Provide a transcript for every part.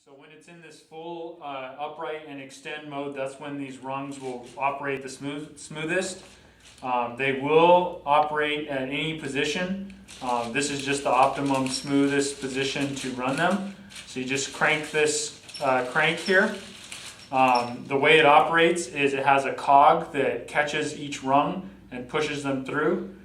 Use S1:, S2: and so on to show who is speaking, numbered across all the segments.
S1: So when it's in this full upright and extend mode, that's when these rungs will operate the smoothest. They will operate at any position. This is just the optimum smoothest position to run them. So you just crank this crank here. The way it operates is it has a cog that catches each rung and pushes them through.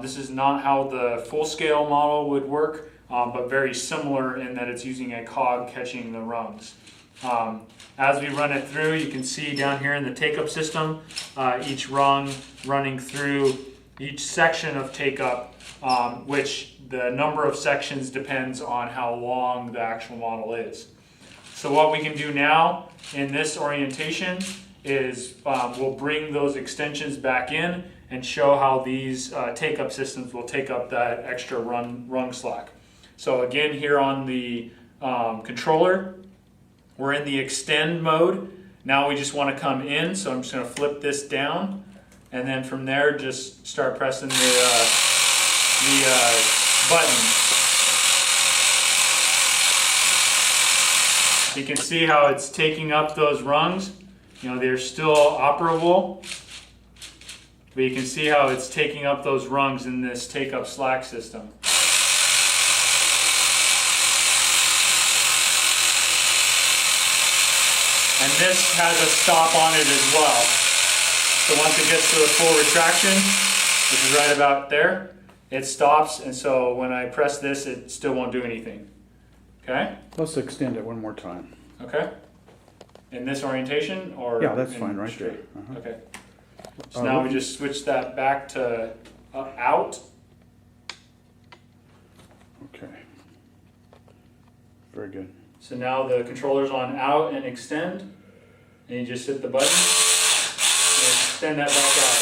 S1: This is not how the full scale model would work. But very similar in that it's using a cog catching the rungs. As we run it through, you can see down here in the take-up system, each rung running through each section of take-up, which the number of sections depends on how long the actual model is. So what we can do now in this orientation is we'll bring those extensions back in and show how these take-up systems will take up that extra rung slack. So again, here on the controller, we're in the extend mode. Now we just want to come in, so I'm just going to flip this down, and then from there just start pressing the button. You can see how it's taking up those rungs. You know, they're still operable, but you can see how it's taking up those rungs in this take-up slack system. And this has a stop on it as well. So once it gets to the full retraction, which is right about there, it stops, and so when I press this, it still won't do anything. Okay?
S2: Let's extend it one more time.
S1: Okay. In this orientation, or
S2: yeah, that's fine, right
S1: straight?
S2: there.
S1: Okay. So now we just switch that back to out.
S2: Okay. Very good.
S1: So now the controller's on out and extend, and you just hit the button and extend that back out.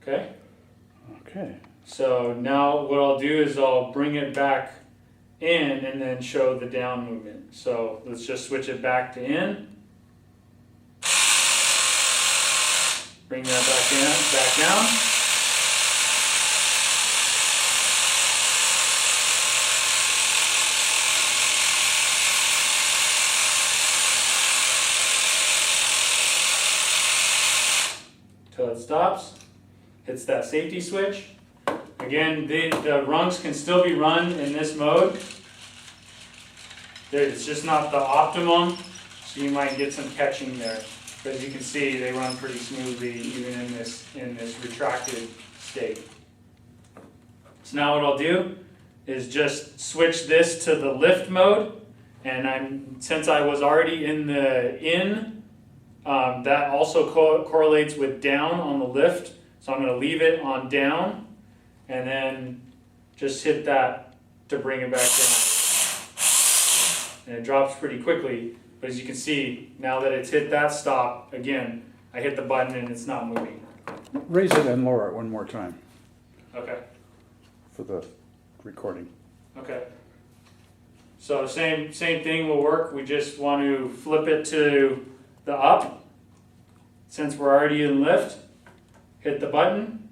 S1: Okay?
S2: Okay.
S1: So now what I'll do is I'll bring it back in and then show the down movement. So let's just switch it back to in. Bring that back down. Till it stops, hits that safety switch. Again, the rungs can still be run in this mode. It's just not the optimum, so you might get some catching there. But as you can see, they run pretty smoothly even in this retracted state. So now what I'll do is just switch this to the lift mode, and since I was already in the that also correlates with down on the lift, so I'm going to leave it on down and then just hit that to bring it back down. And it drops pretty quickly, but as you can see, now that it's hit that stop, again, I hit the button and it's not moving.
S2: Raise it and lower it one more time.
S1: Okay.
S2: For the recording.
S1: Okay. So same thing will work. We just want to flip it to the up. Since we're already in lift, hit the button.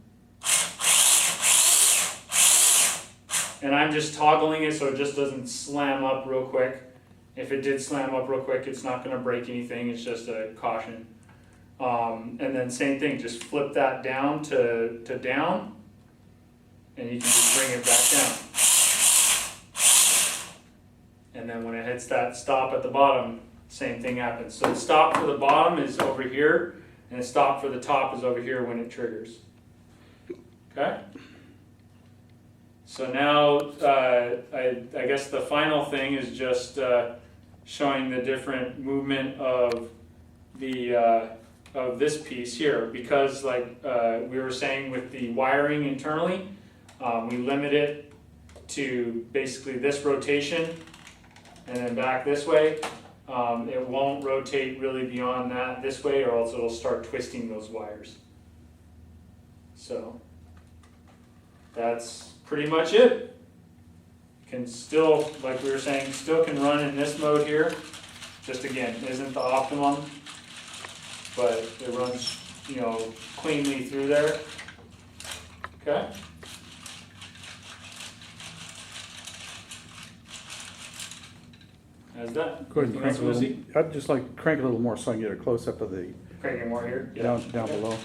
S1: And I'm just toggling it so it just doesn't slam up real quick. If it did slam up real quick, it's not going to break anything. It's just a caution. And then same thing, just flip that down to down. And you can just bring it back down. And then when it hits that stop at the bottom, same thing happens. So the stop for the bottom is over here, and the stop for the top is over here when it triggers. Okay? So now, I guess the final thing is just showing the different movement of this piece here, because like we were saying with the wiring internally, we limit it to basically this rotation and then back this way. It won't rotate really beyond that this way, or else it'll start twisting those wires. So that's pretty much it. Can still, like we were saying, still can run in this mode here. Just again, isn't the optimum, but it runs, cleanly through there. Okay. How's that?
S2: Go ahead and
S1: Anything
S2: crank
S1: else
S2: it
S1: you
S2: a
S1: wanna
S2: little.
S1: see?
S2: I'd just like to crank it a little more so I can get a close up of the,
S1: Crank it more here? Yeah.
S2: down
S1: Okay.
S2: below.